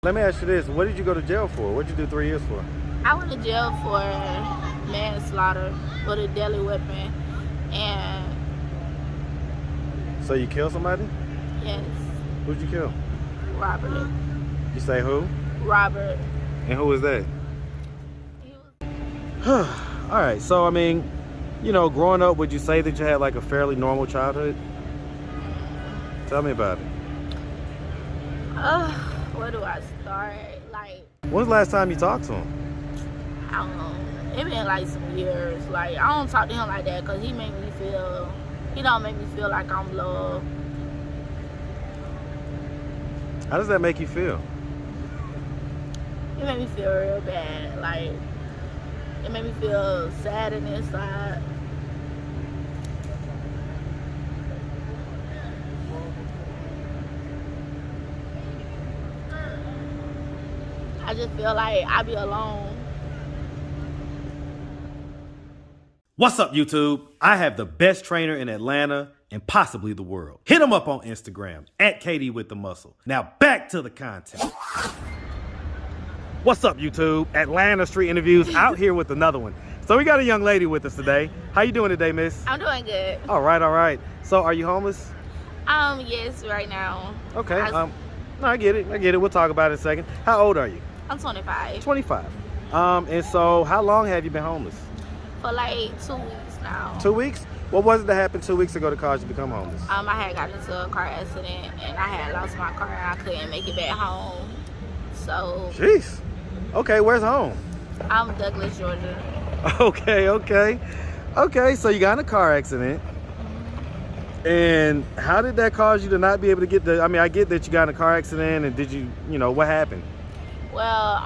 Let me ask you this. What did you go to jail for? What did you do 3 years for? I went to jail for manslaughter with a deadly weapon, and So you killed somebody? yes, Who'd you kill? Robert. You say who? Robert. And who was that? He was, All right. So, I mean, you know, growing up, would you say that you had like a fairly normal childhood? Tell me about it. where do I start? Like, When was the last time you talked to him? I don't know. It been like some years. Like, I don't talk to him like that because he don't make me feel like I'm loved. How does that make you feel? It made me feel real bad. Like, it made me feel sad and inside. I just feel like I be alone. What's up, YouTube? I have the best trainer in Atlanta and possibly the world. Hit him up on Instagram at Katie with the Muscle. Now back to the content. What's up, YouTube? Atlanta Street Interviews out here with another one. So we got a young lady with us today. How you doing today, miss? I'm doing good. All right, all right. So are you homeless? Yes, right now. Okay. No, I get it. We'll talk about it in a second. How old are you? I'm 25. 25. And so how long have you been homeless? For like 2 weeks now. 2 weeks? What was it that happened 2 weeks ago to cause you to become homeless? I had gotten into a car accident and I had lost my car and I couldn't make it back home. So Jeez. Okay, where's home? I'm Douglas, Georgia. Okay, so you got in a car accident. And how did that cause you to not be able to get I mean, I get that you got in a car accident and did you know, what happened? Well,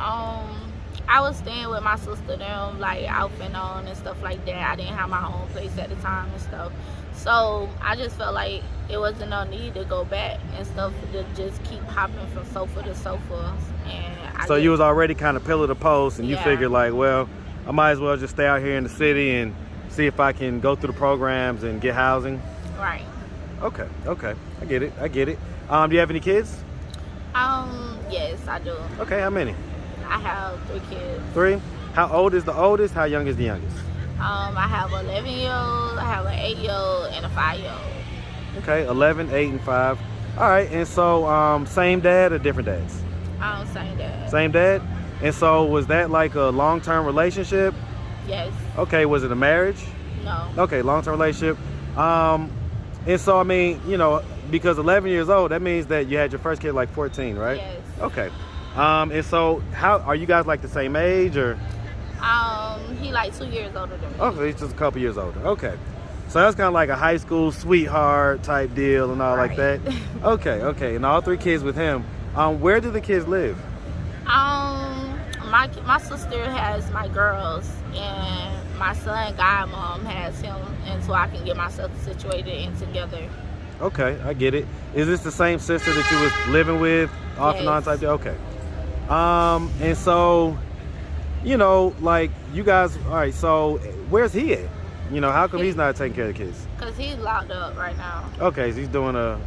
I was staying with my sister, them, like out and on and stuff like that. I didn't have my own place at the time and stuff. So I just felt like it wasn't no need to go back and stuff, to just keep hopping from sofa to sofa. And So you was already kind of pillar to post and you Yeah. figured like, well, I might as well just stay out here in the city and see if I can go through the programs and get housing. Right. Okay. I get it. Do you have any kids? Yes, I do. Okay, how many? I have 3 kids. 3? How old is the oldest? How young is the youngest? I have an 11-year-old, I have an 8-year-old, and a 5-year-old. Okay, 11, 8, and 5. All right, and so same dad or different dads? Same dad. Same dad? And so was that like a long-term relationship? Yes. Okay, was it a marriage? No. Okay, long-term relationship. And so, I mean, you know, because 11 years old, that means that you had your first kid like 14, right? Yes. Okay. And so how are you guys like the same age or? He like 2 years older than me. Okay, he's just a couple years older. Okay. So that's kind of like a high school sweetheart type deal and all like that. Okay. And all 3 kids with him. Where do the kids live? My sister has my girls, and my son godmom has him, and so I can get myself situated and together. Okay, I get it. Is this the same sister that you was living with off and on type deal? Okay. And so, you know, like you guys, all right, so where's he at? You know, how come he's not taking care of the kids? Because he's locked up right now. Okay, so he's doing a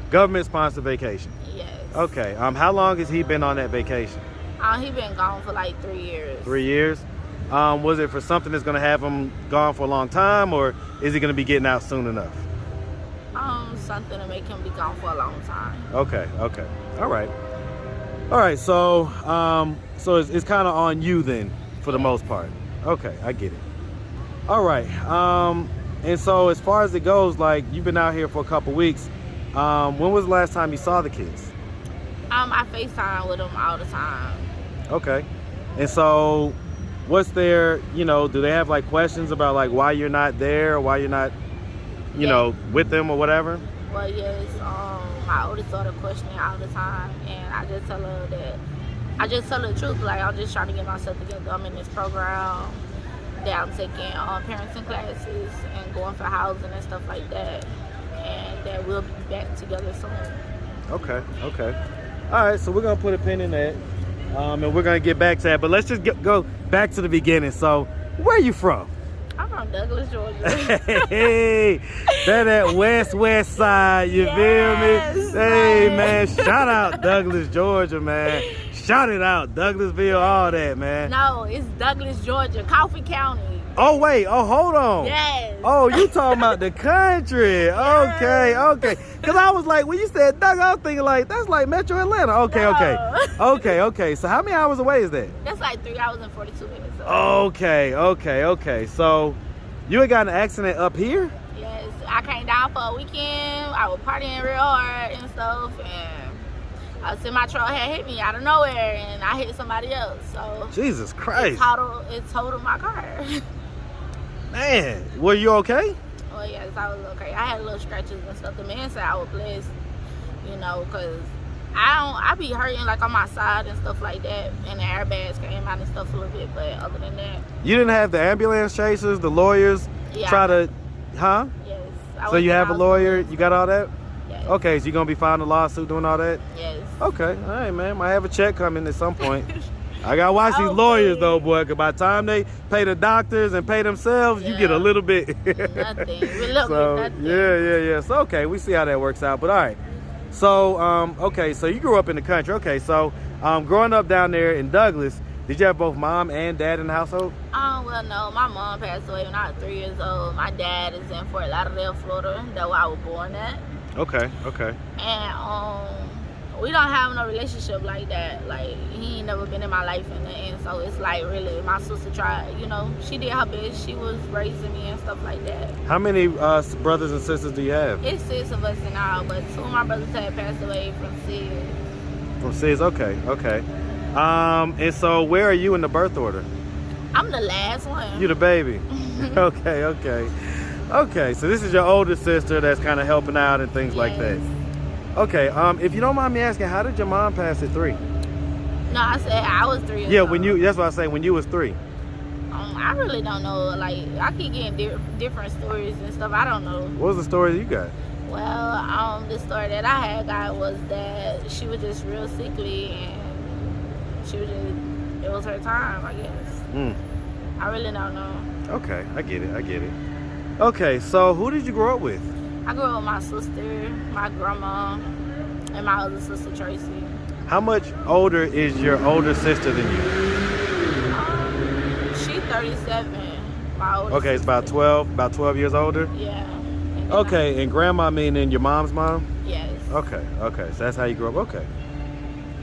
government-sponsored vacation. Yes. Okay, how long has he been on that vacation? He been gone for like 3 years. 3 years? Was it for something that's going to have him gone for a long time, or is he going to be getting out soon enough? Something to make him be gone for a long time. Okay. All right, so it's kind of on you then, for the most part. Okay, I get it. All right, and so as far as it goes, like, you've been out here for a couple weeks. When was the last time you saw the kids? I FaceTime with them all the time. Okay, and so what's their, you know, do they have like questions about like why you're not there, or why you're not, you know, with them or whatever? Well, yes, my oldest daughter questions me all the time, and I just tell her the truth. Like, I'm just trying to get myself together. I'm in this program that I'm taking parenting classes and going for housing and stuff like that, and that we'll be back together soon. Okay. All right, so we're gonna put a pin in that, and we're gonna get back to that. But let's just go back to the beginning. So, where are you from? I'm from Douglas, Georgia. Hey, that west side, you feel Yes, me? Hey, man. man, shout out Douglas, Georgia, man. Shout it out, Douglasville, all that, man. No, it's Douglas, Georgia, Coffee County. Oh, wait, oh, hold on. Yes. Oh, you talking about the country. Okay. Because I was like, when you said Doug, I was thinking like, that's like Metro Atlanta. No. Okay. So how many hours away is that? That's like 3 hours and 42 minutes. Okay. So you ain't got an accident up here? Yes, I came down for a weekend. I was partying real hard and stuff, and a semi-truck had hit me out of nowhere, and I hit somebody else. So Jesus Christ. it totaled my car. Man, were you okay? Well, yes, I was okay. I had little scratches and stuff. The man said I was blessed, because I be hurting like on my side and stuff like that, and the airbags came out and stuff a little bit, but other than that. You didn't have the ambulance chasers, the lawyers try to, huh? Yes. So you have a lawyer, you got all that? Yes. Okay, so you're going to be filing a lawsuit doing all that? Yes. Okay, all right, man. Might have a check coming at some point. I got to watch these Oh, lawyers, please. though, boy, because by the time they pay the doctors and pay themselves, you get a little bit. Nothing. Nothing. Yeah. So, okay, we see how that works out. But, all right. So, okay, so you grew up in the country. Okay, so growing up down there in Douglas, did you have both mom and dad in the household? Well, no. My mom passed away when I was 3 years old. My dad is in Fort Lauderdale, Florida. That's where I was born at. Okay. And we don't have no relationship like that. Like, he ain't never been in my life in the end. So it's like, really, my sister tried, she did her best. She was raising me and stuff like that. How many brothers and sisters do you have? It's 6 of us now, but 2 of my brothers had passed away from SIDS. From SIDS, okay. And so where are you in the birth order? I'm the last one. You the baby. Okay. So this is your older sister that's kind of helping out and things like that. Okay. If you don't mind me asking, how did your mom pass at 3? No, I said I was 3 years old. Yeah, that's what I say. When you was 3. I really don't know. Like, I keep getting different stories and stuff. I don't know. What was the story you got? Well, the story that I had got was that she was just real sickly, and it was her time, I guess. I really don't know. Okay, I get it. Okay, so who did you grow up with? I grew up with my sister, my grandma, and my other sister, Tracy. How much older is your older sister than you? She's 37. My oldest Okay, it's sister. about 12 years older? Yeah. Okay, and grandma meaning your mom's mom? Yes. Okay, so that's how you grew up. Okay.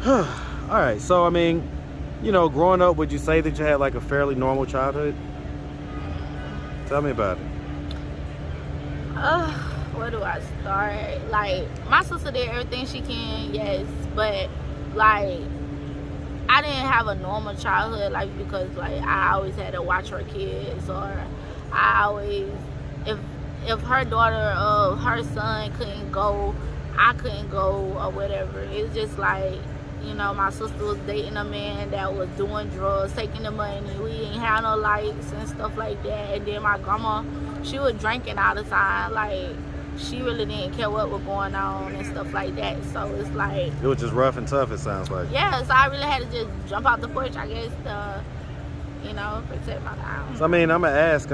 All right, so I mean, growing up, would you say that you had like a fairly normal childhood? Tell me about it. Where do I start? Like, my sister did everything she can, yes, but like, I didn't have a normal childhood, like, because like I always had to watch her kids, or I always, if her daughter or her son couldn't go, I couldn't go, or whatever. It's just like, my sister was dating a man that was doing drugs, taking the money. We didn't have no lights and stuff like that. And then my grandma, she was drinking all the time. Like, she really didn't care what was going on and stuff like that. So it's like, It was just rough and tough, it sounds like. yeah, so I really had to just jump out the porch, I guess, to, protect my house. So I mean, I'm gonna ask,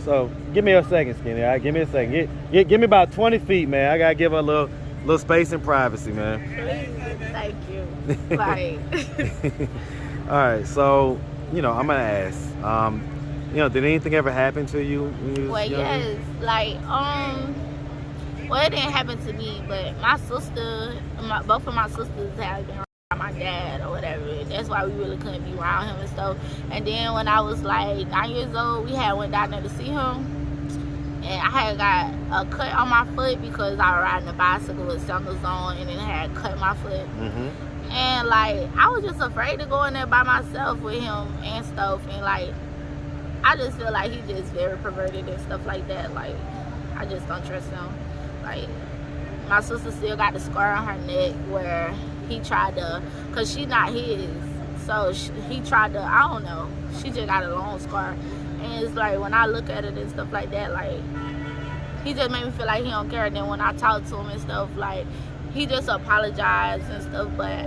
so give me a second, Skinny. All right, give me a second. Give me about 20 feet, man. I gotta give her a little space and privacy, man. Thank you. Like, All right, so I'm gonna ask, did anything ever happen to you when you was well, younger? yes, like, well, it didn't happen to me, but my sister, both of my sisters have been around my dad or whatever. That's why we really couldn't be around him and stuff. And then when I was like 9 years old, we had went down there to see him. And I had got a cut on my foot because I was riding a bicycle with sandals on, and it had cut my foot. And like, I was just afraid to go in there by myself with him and stuff. And like, I just feel like he's just very perverted and stuff like that. Like, I just don't trust him. Like, my sister still got the scar on her neck where he tried to, cause she's not his. So he tried to, I don't know. She just got a long scar. And it's like, when I look at it and stuff like that, like, he just made me feel like he don't care. And then when I talk to him and stuff, like, he just apologized and stuff, but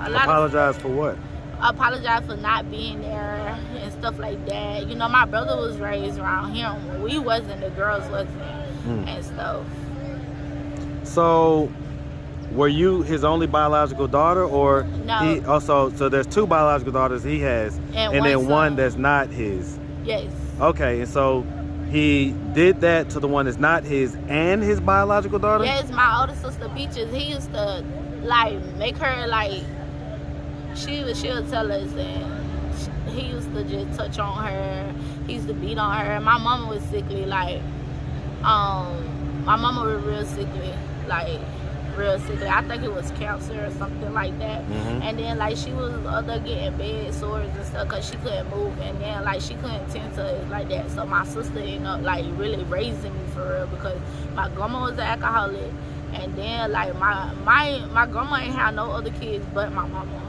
a lot Apologize for what? apologize for not being there and stuff like that. You know, my brother was raised around him. We wasn't, the girls wasn't, and stuff. So, were you his only biological daughter, or No. he also? So there's 2 biological daughters he has, and then one that's not his. Yes. Okay, and so he did that to the one that's not his and his biological daughter? Yes, my older sister Beaches, he used to like make her like she'll tell us, and he used to just touch on her. He used to beat on her. My mama was sickly, like my mama was real sickly, like real sickly. I think it was cancer or something like that. And then like she was getting bed sores and stuff because she couldn't move, and then like she couldn't tend to it like that. So my sister ended up like really raising me for real, because my grandma was an alcoholic, and then like my grandma ain't had no other kids but my mama.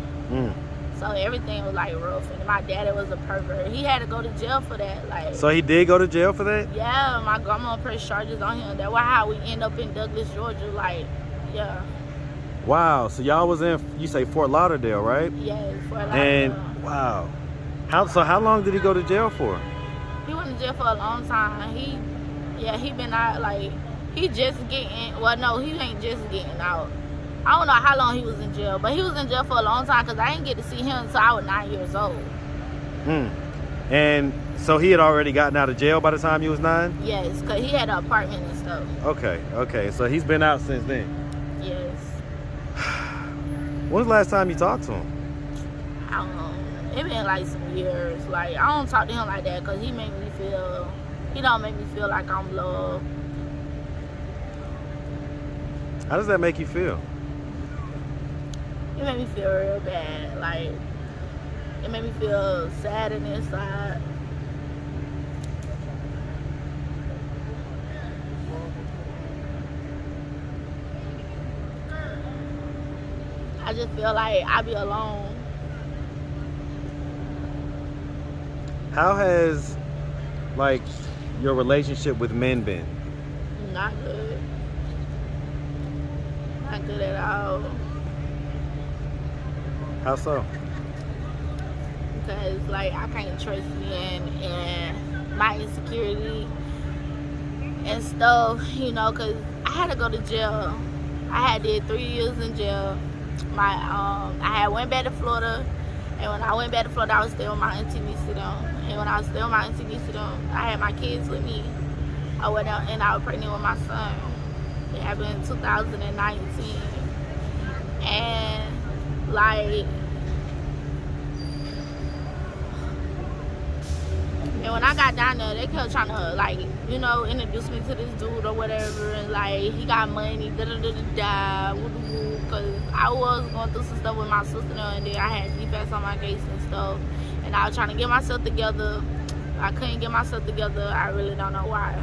So everything was like rough, and my daddy was a pervert. He had to go to jail for that. Like, so he did go to jail for that? Yeah, my grandma pressed charges on him. That's why how we end up in Douglas, Georgia. Like, yeah. Wow. So y'all was in, you say Fort Lauderdale, right? Yeah, Fort Lauderdale. And wow. How long did he go to jail for? He went to jail for a long time. He been out, like, he just getting, well, no, he ain't just getting out. I don't know how long he was in jail, but he was in jail for a long time because I didn't get to see him until I was 9 years old. And so he had already gotten out of jail by the time you was 9? Yes, because he had an apartment and stuff. Okay. So he's been out since then? Yes. When was the last time you talked to him? I don't know. It been like some years. Like, I don't talk to him like that because he don't make me feel like I'm loved. How does that make you feel? It made me feel real bad. Like, it made me feel sad on the inside. I just feel like I be alone. How has, like, your relationship with men been? Not good. Not good at all. How so? Because like I can't trust men and my insecurity and stuff, you know, because I had to go to jail. I had did 3 years in jail. I had went back to Florida, and when I went back to Florida, I was still with my auntie niece to them. And when I was still with my auntie niece to them, I had my kids with me. I went out and I was pregnant with my son. It happened in 2019. And like, and when I got down there, they kept trying to, like, you know, introduce me to this dude or whatever, and like, he got money, because I was going through some stuff with my sister, and then I had defense on my case and stuff, and I was trying to get myself together. I couldn't get myself together. I really don't know why.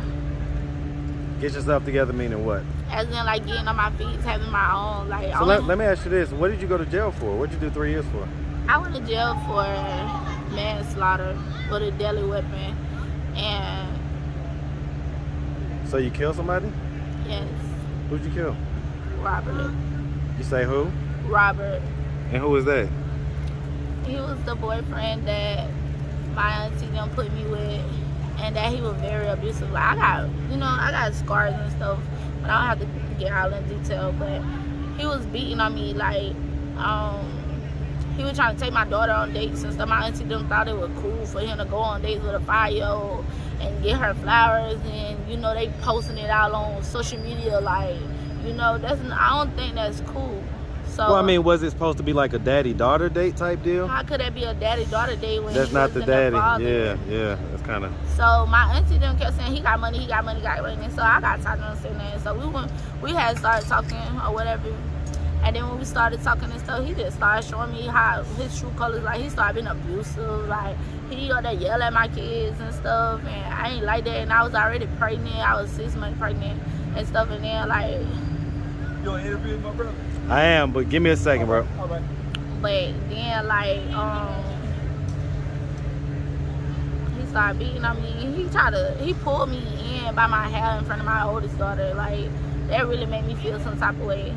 Get yourself together meaning what? As in, like, getting on my feet, having my own, like... So let me ask you this. What did you go to jail for? What did you do 3 years for? I went to jail for manslaughter with a deadly weapon. And... So you killed somebody? Yes. Who'd you kill? Robert. You say who? Robert. And who was that? He was the boyfriend that my auntie done put me with. And that he was very abusive. Like, I got scars and stuff, but I don't have to get all in detail. But he was beating on me, like, he was trying to take my daughter on dates and stuff. My auntie them thought it was cool for him to go on dates with a 5-year-old and get her flowers, and you know they posting it out on social media, like, you know, I don't think that's cool. So, well, I mean, was it supposed to be like a daddy-daughter date type deal? How could that be a daddy-daughter date when that's not the daddy? Yeah, that's kind of. So my auntie them kept saying he got money. So I got tired of saying that. So we had started talking or whatever. And then when we started talking and stuff, he just started showing me how his true colors. Like, he started being abusive. Like, he got to yell at my kids and stuff. And I ain't like that. And I was already pregnant. I was 6 months pregnant and stuff. And then, like... You want to interview my brother? I am, but give me a second, bro. All right. But then, like, he started beating on me. He pulled me in by my hair in front of my oldest daughter. Like, that really made me feel some type of way.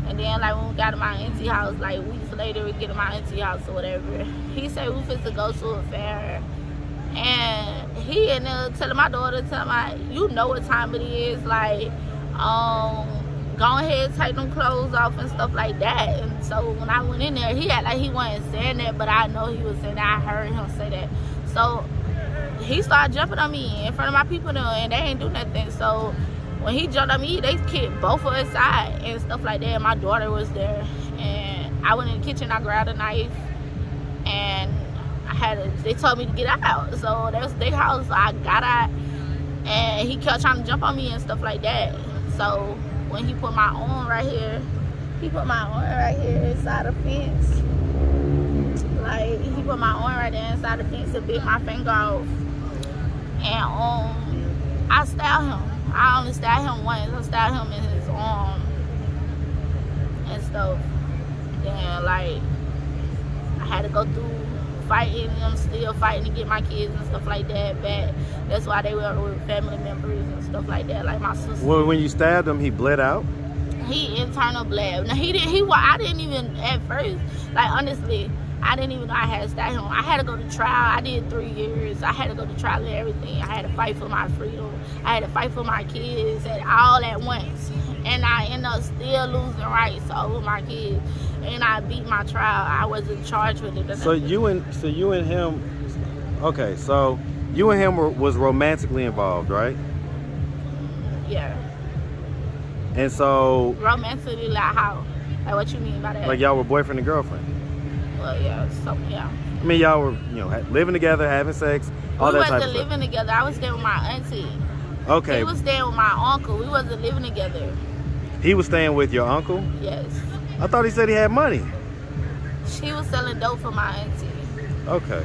And then like when we got to my auntie house, like weeks later we get to my auntie house or whatever, he said we fit to go to a fair. And he ended up telling my daughter, you know what time it is, like, go ahead, take them clothes off and stuff like that. And so when I went in there, he had like he wasn't saying that, but I know he was saying that. I heard him say that. So he started jumping on me in front of my people now, and they ain't do nothing. So when he jumped on me, they kicked both of us side and stuff like that. My daughter was there, and I went in the kitchen, I grabbed a knife, and they told me to get out. So that was their house, so I got out, and he kept trying to jump on me and stuff like that. So when he put my arm right here, inside the fence. Like, he put my arm right there inside the fence and bit my finger off. And I stabbed him. I only stabbed him once. I stabbed him in his arm and stuff. Then, like, I had to go through fighting. I'm still fighting to get my kids and stuff like that back. That's why they were with family members and stuff like that, like my sister. Well, when you stabbed him, he bled out? He internal bled. Now, I didn't even, at first, like, honestly, I didn't even know I had stabbed him. I had to go to trial. I did 3 years. I had to go to trial and everything. I had to fight for my freedom. I had to fight for my kids all at once. And I ended up still losing rights over my kids. And I beat my trial. I wasn't charged with it. So you and him, okay, so you and him was romantically involved, right? Yeah. And so... Romantically, like how? Like what you mean by that? Like y'all were boyfriend and girlfriend? Well, yeah, so, yeah. I mean, y'all were, living together, having sex, all that type of stuff. We wasn't living together. I was staying with my auntie. Okay. He was staying with my uncle. We wasn't living together. He was staying with your uncle? Yes. I thought he said he had money. She was selling dope for my auntie. Okay.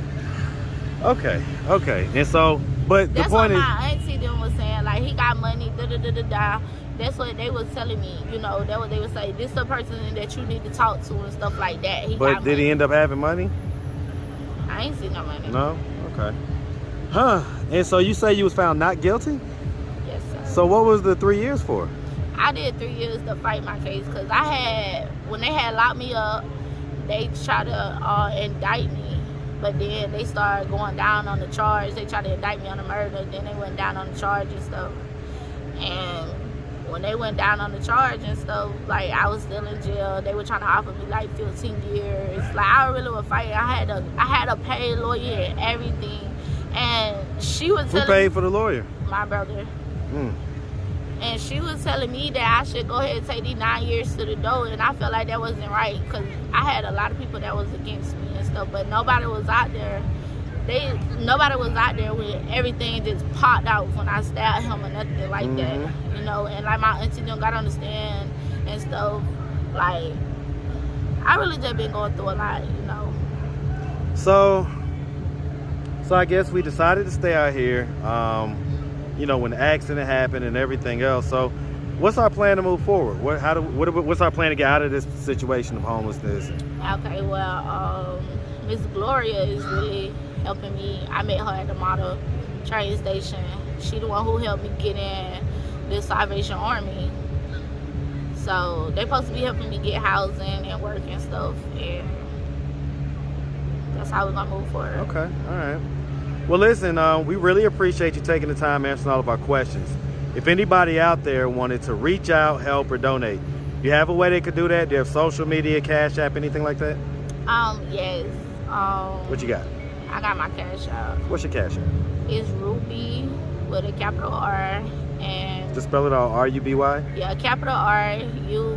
And so, but the point is... That's what my auntie then was saying. Like, he got money, da-da-da-da-da. That's what they was telling me. That what they would say. This is the person that you need to talk to and stuff like that. But did he end up having money? I ain't seen no money. No? Okay. Huh. And so you say you was found not guilty? Yes, sir. So what was the 3 years for? I did 3 years to fight my case because when they had locked me up, they tried to indict me. But then they started going down on the charge. They tried to indict me on the murder. Then they went down on the charge and stuff. And when they went down on the charge and stuff, like, I was still in jail. They were trying to offer me like 15 years. Like, I really was fighting. I had a paid lawyer and everything. And she was telling Who paid for the lawyer? My brother. And she was telling me that I should go ahead and take these 9 years to the door, and I felt like that wasn't right because I had a lot of people that was against me and stuff, but nobody was out there. Nobody was out there when everything just popped out when I stabbed him or nothing like that, And like my auntie don't gotta understand and stuff. Like, I really just been going through a lot, So I guess we decided to stay out here. When the accident happened and everything else. So what's our plan to move forward? What's our plan to get out of this situation of homelessness? Okay, well, Miss Gloria is really helping me. I met her at the model train station. She the one who helped me get in the Salvation Army. So they're supposed to be helping me get housing and work and stuff. And that's how we're gonna move forward. Okay, all right. Well, listen, we really appreciate you taking the time answering all of our questions. If anybody out there wanted to reach out, help, or donate, do you have a way they could do that? Do you have social media, Cash App, anything like that? Yes. What you got? I got my Cash App. What's your Cash App? It's Ruby with a capital R and... Just spell it out, R-U-B-Y? Yeah, capital R-U-B-Y,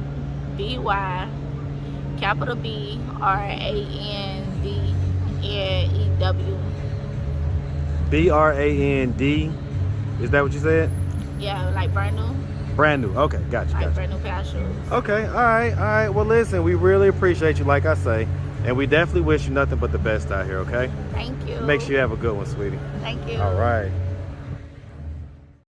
capital B-R-A-N-D-N-E-W. B-R-A-N-D, is that what you said? Yeah, like brand new. Brand new, okay, gotcha. Brand new pair of shoes. Okay, all right. Well, listen, we really appreciate you, like I say, and we definitely wish you nothing but the best out here, okay? Thank you. Make sure you have a good one, sweetie. Thank you. All right.